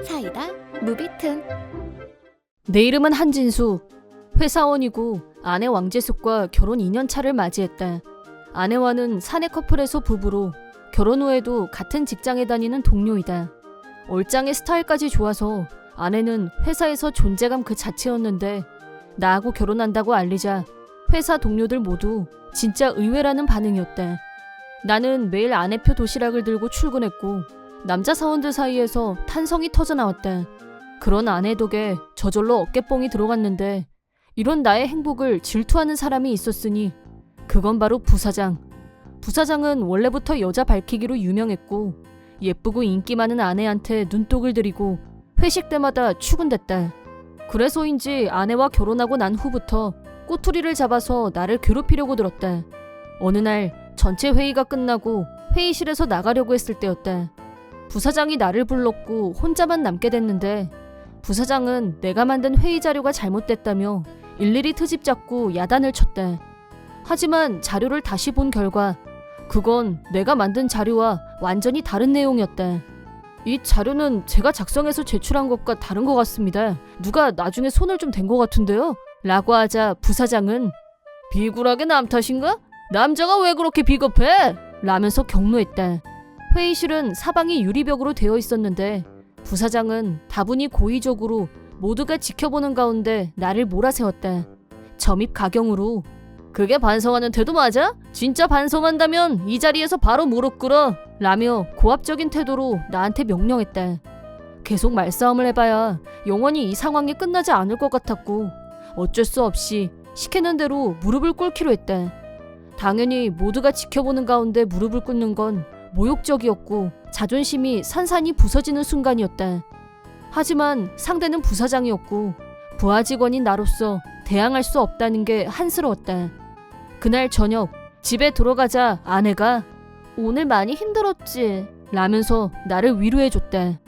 사이다 무비튼. 내 이름은 한진수. 회사원이고 아내 왕재숙과 결혼 2년 차를 맞이했다. 아내와는 사내 커플에서 부부로 결혼 후에도 같은 직장에 다니는 동료이다. 얼짱의 스타일까지 좋아서 아내는 회사에서 존재감 그 자체였는데 나하고 결혼한다고 알리자 회사 동료들 모두 진짜 의외라는 반응이었다. 나는 매일 아내표 도시락을 들고 출근했고 남자 사원들 사이에서 탄성이 터져나왔다. 그런 아내 덕에 저절로 어깨뽕이 들어갔는데 이런 나의 행복을 질투하는 사람이 있었으니 그건 바로 부사장. 부사장은 원래부터 여자 밝히기로 유명했고 예쁘고 인기 많은 아내한테 눈독을 들이고 회식 때마다 출근댔다. 그래서인지 아내와 결혼하고 난 후부터 꼬투리를 잡아서 나를 괴롭히려고 들었다. 어느 날 전체 회의가 끝나고 회의실에서 나가려고 했을 때였다. 부사장이 나를 불렀고 혼자만 남게 됐는데 부사장은 내가 만든 회의 자료가 잘못됐다며 일일이 트집 잡고 야단을 쳤다. 하지만 자료를 다시 본 결과 그건 내가 만든 자료와 완전히 다른 내용이었다. 이 자료는 제가 작성해서 제출한 것과 다른 것 같습니다. 누가 나중에 손을 좀 댄 것 같은데요? 라고 하자 부사장은 비굴하게 남 탓인가? 남자가 왜 그렇게 비겁해? 라면서 경로했다. 회의실은 사방이 유리벽으로 되어 있었는데 부사장은 다분히 고의적으로 모두가 지켜보는 가운데 나를 몰아세웠다. 점입 가경으로 그게 반성하는 태도 맞아? 진짜 반성한다면 이 자리에서 바로 무릎 꿇어! 라며 고압적인 태도로 나한테 명령했다. 계속 말싸움을 해봐야 영원히 이 상황이 끝나지 않을 것 같았고 어쩔 수 없이 시키는 대로 무릎을 꿇기로 했다. 당연히 모두가 지켜보는 가운데 무릎을 꿇는 건 모욕적이었고 자존심이 산산이 부서지는 순간이었다. 하지만 상대는 부사장이었고 부하 직원인 나로서 대항할 수 없다는 게 한스러웠다. 그날 저녁 집에 들어가자 아내가 오늘 많이 힘들었지? 라면서 나를 위로해줬다.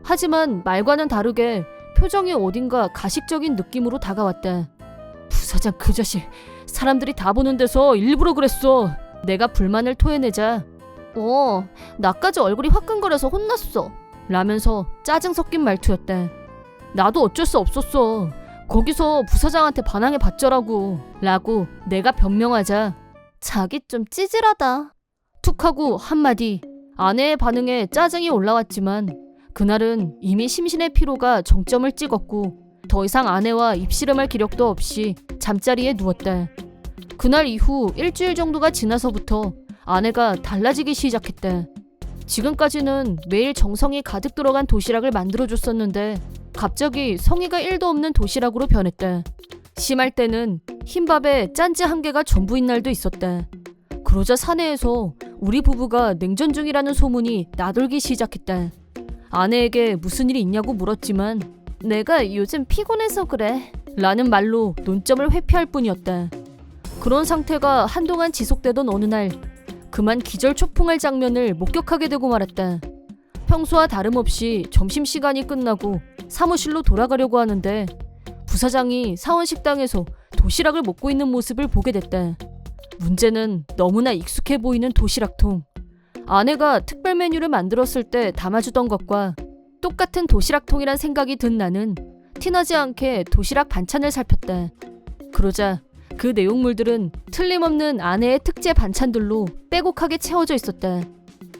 하지만 말과는 다르게 표정이 어딘가 가식적인 느낌으로 다가왔다. 부사장 그 자식 사람들이 다 보는 데서 일부러 그랬어. 내가 불만을 토해내자 나까지 얼굴이 화끈거려서 혼났어. 라면서 짜증 섞인 말투였다. 나도 어쩔 수 없었어. 거기서 부사장한테 반항해 봤자라고. 라고 내가 변명하자 자기 좀 찌질하다. 툭 하고 한마디. 아내의 반응에 짜증이 올라왔지만 그날은 이미 심신의 피로가 정점을 찍었고 더 이상 아내와 입씨름할 기력도 없이 잠자리에 누웠다. 그날 이후 일주일 정도가 지나서부터 아내가 달라지기 시작했다. 지금까지는 매일 정성이 가득 들어간 도시락을 만들어줬었는데 갑자기 성의가 1도 없는 도시락으로 변했다. 심할 때는 흰밥에 짠지 한 개가 전부인 날도 있었다. 그러자 사내에서 우리 부부가 냉전 중이라는 소문이 나돌기 시작했다. 아내에게 무슨 일이 있냐고 물었지만 내가 요즘 피곤해서 그래 라는 말로 논점을 회피할 뿐이었다. 그런 상태가 한동안 지속되던 어느 날 그만 기절초풍할 장면을 목격하게 되고 말았다. 평소와 다름없이 점심시간이 끝나고 사무실로 돌아가려고 하는데 부사장이 사원식당에서 도시락을 먹고 있는 모습을 보게 됐다. 문제는 너무나 익숙해 보이는 도시락통. 아내가 특별 메뉴를 만들었을 때 담아주던 것과 똑같은 도시락통이란 생각이 든 나는 티나지 않게 도시락 반찬을 살폈다. 그러자 그 내용물들은 틀림없는 아내의 특제 반찬들로 빼곡하게 채워져 있었다.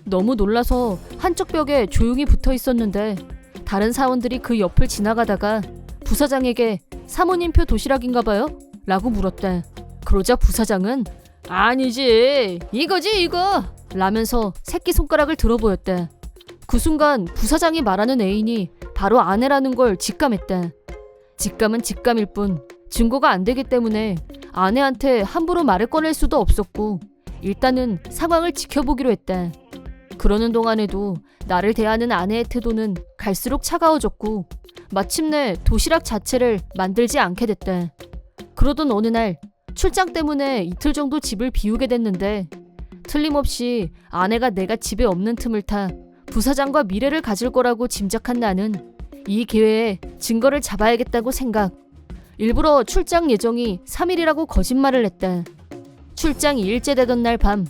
너무 놀라서 한쪽 벽에 조용히 붙어 있었는데 다른 사원들이 그 옆을 지나가다가 부사장에게 사모님표 도시락인가 봐요? 라고 물었다. 그러자 부사장은 아니지 이거지 이거! 라면서 새끼손가락을 들어보였다. 그 순간 부사장이 말하는 애인이 바로 아내라는 걸 직감했다. 직감은 직감일 뿐 증거가 안 되기 때문에 아내한테 함부로 말을 꺼낼 수도 없었고 일단은 상황을 지켜보기로 했다. 그러는 동안에도 나를 대하는 아내의 태도는 갈수록 차가워졌고 마침내 도시락 자체를 만들지 않게 됐다. 그러던 어느 날 출장 때문에 이틀 정도 집을 비우게 됐는데 틀림없이 아내가 내가 집에 없는 틈을 타 부사장과 미래를 가질 거라고 짐작한 나는 이 기회에 증거를 잡아야겠다고 생각. 일부러 출장 예정이 3일이라고 거짓말을 했다. 출장 2일째 되던 날 밤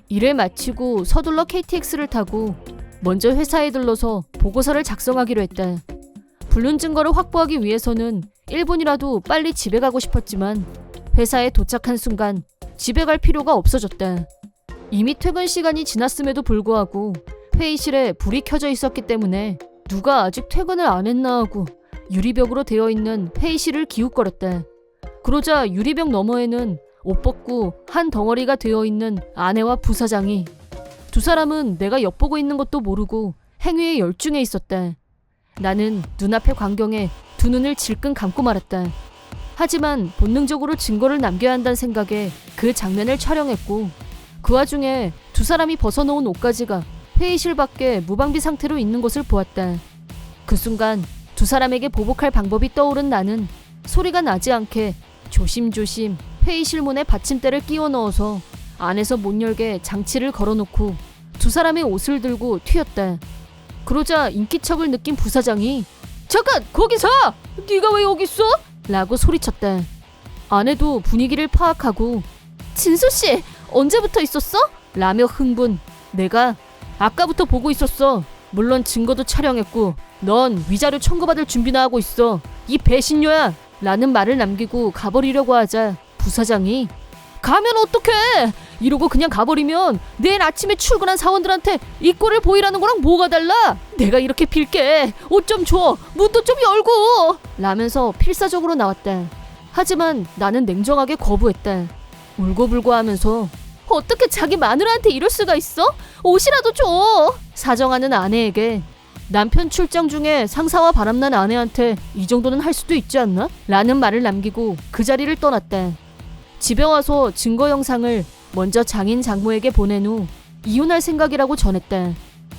일을 마치고 서둘러 KTX를 타고 먼저 회사에 들러서 보고서를 작성하기로 했다. 불륜 증거를 확보하기 위해서는 1분이라도 빨리 집에 가고 싶었지만 회사에 도착한 순간 집에 갈 필요가 없어졌다. 이미 퇴근 시간이 지났음에도 불구하고 회의실에 불이 켜져 있었기 때문에 누가 아직 퇴근을 안 했나 하고 유리벽으로 되어 있는 회의실을 기웃거렸다. 그러자 유리벽 너머에는 옷 벗고 한 덩어리가 되어 있는 아내와 부사장이, 두 사람은 내가 엿보고 있는 것도 모르고 행위에 열중해 있었다. 나는 눈앞의 광경에 두 눈을 질끈 감고 말았다. 하지만 본능적으로 증거를 남겨야 한다는 생각에 그 장면을 촬영했고, 그 와중에 두 사람이 벗어놓은 옷가지가 회의실 밖에 무방비 상태로 있는 것을 보았다. 그 순간 두 사람에게 보복할 방법이 떠오른 나는 소리가 나지 않게 조심조심 회의실 문에 받침대를 끼워 넣어서 안에서 못 열게 장치를 걸어놓고 두 사람의 옷을 들고 튀었다. 그러자 인기척을 느낀 부사장이 "잠깐! 거기서! 네가 왜 여기 있어?" 라고 소리쳤다. 아내도 분위기를 파악하고 "진수씨! 언제부터 있었어?" 라며 흥분. 내가 "아까부터 보고 있었어. 물론 증거도 촬영했고 넌 위자료 청구받을 준비나 하고 있어. 이 배신녀야!" 라는 말을 남기고 가버리려고 하자 부사장이 "가면 어떡해! 이러고 그냥 가버리면 내일 아침에 출근한 사원들한테 이 꼴을 보이라는 거랑 뭐가 달라? 내가 이렇게 빌게. 옷 좀 줘. 문도 좀 열고!" 라면서 필사적으로 나왔다. 하지만 나는 냉정하게 거부했다. 울고불고 하면서 "어떻게 자기 마누라한테 이럴 수가 있어? 옷이라도 줘!" 사정하는 아내에게 "남편 출장 중에 상사와 바람난 아내한테 이 정도는 할 수도 있지 않나?" 라는 말을 남기고 그 자리를 떠났다. 집에 와서 증거 영상을 먼저 장인 장모에게 보낸 후 이혼할 생각이라고 전했다.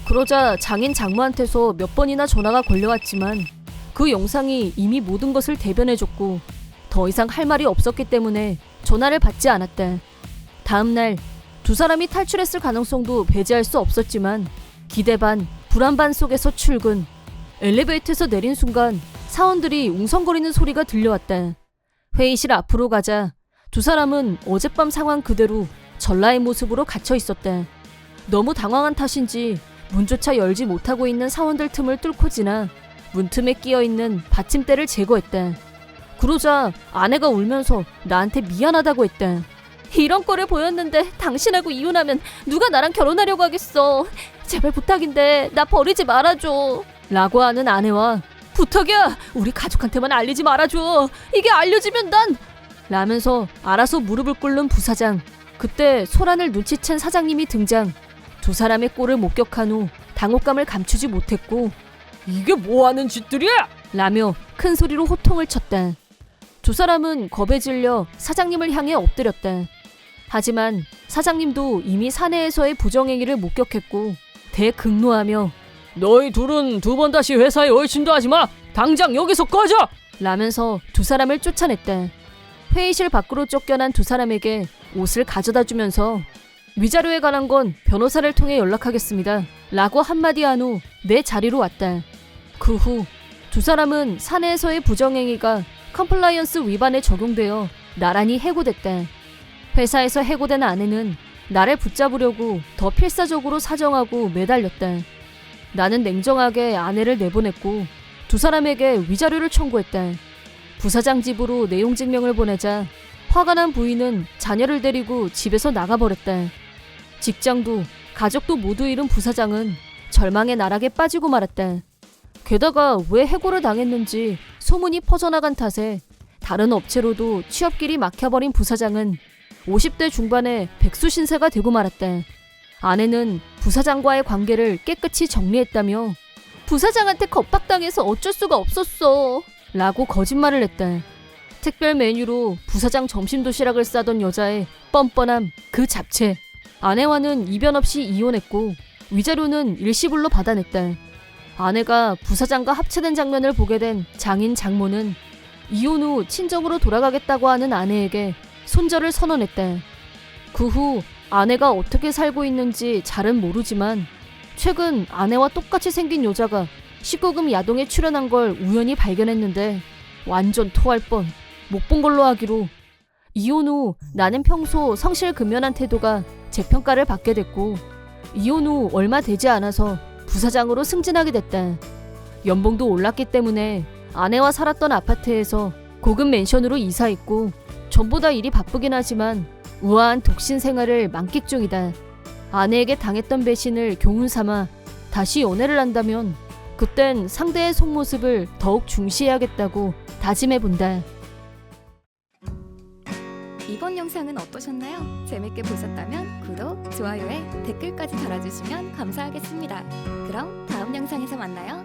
그러자 장인 장모한테서 몇 번이나 전화가 걸려왔지만 그 영상이 이미 모든 것을 대변해줬고 더 이상 할 말이 없었기 때문에 전화를 받지 않았다. 다음 날 두 사람이 탈출했을 가능성도 배제할 수 없었지만 기대 반 불안 반 속에서 출근. 엘리베이터에서 내린 순간 사원들이 웅성거리는 소리가 들려왔다. 회의실 앞으로 가자 두 사람은 어젯밤 상황 그대로 전라의 모습으로 갇혀 있었다. 너무 당황한 탓인지 문조차 열지 못하고 있는 사원들 틈을 뚫고 지나 문틈에 끼어있는 받침대를 제거했다. 그러자 아내가 울면서 나한테 미안하다고 했다. "이런 꼴을 보였는데 당신하고 이혼하면 누가 나랑 결혼하려고 하겠어. 제발 부탁인데 나 버리지 말아줘." 라고 하는 아내와 "부탁이야. 우리 가족한테만 알리지 말아줘. 이게 알려지면 난..." 라면서 알아서 무릎을 꿇는 부사장. 그때 소란을 눈치챈 사장님이 등장. 두 사람의 꼴을 목격한 후 당혹감을 감추지 못했고 "이게 뭐하는 짓들이야?" 라며 큰 소리로 호통을 쳤다. 두 사람은 겁에 질려 사장님을 향해 엎드렸다. 하지만 사장님도 이미 사내에서의 부정행위를 목격했고 대극노하며 "너희 둘은 두 번 다시 회사에 얼씬도 하지마! 당장 여기서 꺼져!" 라면서 두 사람을 쫓아냈다. 회의실 밖으로 쫓겨난 두 사람에게 옷을 가져다 주면서 "위자료에 관한 건 변호사를 통해 연락하겠습니다" 라고 한마디 한 후 내 자리로 왔다. 그 후 두 사람은 사내에서의 부정행위가 컴플라이언스 위반에 적용되어 나란히 해고됐다. 회사에서 해고된 아내는 나를 붙잡으려고 더 필사적으로 사정하고 매달렸다. 나는 냉정하게 아내를 내보냈고 두 사람에게 위자료를 청구했다. 부사장 집으로 내용 증명을 보내자 화가 난 부인은 자녀를 데리고 집에서 나가버렸다. 직장도 가족도 모두 잃은 부사장은 절망의 나락에 빠지고 말았다. 게다가 왜 해고를 당했는지 소문이 퍼져나간 탓에 다른 업체로도 취업길이 막혀버린 부사장은 50대 중반에 백수 신세가 되고 말았다. 아내는 부사장과의 관계를 깨끗이 정리했다며 "부사장한테 겁박당해서 어쩔 수가 없었어" 라고 거짓말을 했다. 특별 메뉴로 부사장 점심 도시락을 싸던 여자의 뻔뻔함 그 잡채. 아내와는 이변 없이 이혼했고 위자료는 일시불로 받아냈다. 아내가 부사장과 합체된 장면을 보게 된 장인 장모는 이혼 후 친정으로 돌아가겠다고 하는 아내에게 손절을 선언했다. 그 후 아내가 어떻게 살고 있는지 잘은 모르지만 최근 아내와 똑같이 생긴 여자가 19금 야동에 출연한 걸 우연히 발견했는데 완전 토할 뻔. 못 본 걸로 하기로. 이혼 후 나는 평소 성실근면한 태도가 재평가를 받게 됐고 이혼 후 얼마 되지 않아서 부사장으로 승진하게 됐다. 연봉도 올랐기 때문에 아내와 살았던 아파트에서 고급 맨션으로 이사했고 전보다 일이 바쁘긴 하지만 우아한 독신 생활을 만끽 중이다. 아내에게 당했던 배신을 교훈 삼아 다시 연애를 한다면 그땐 상대의 속모습을 더욱 중시해야겠다고 다짐해본다. 이번 영상은 어떠셨나요? 재밌게 보셨다면 구독, 좋아요에 댓글까지 달아주시면 감사하겠습니다. 그럼 다음 영상에서 만나요.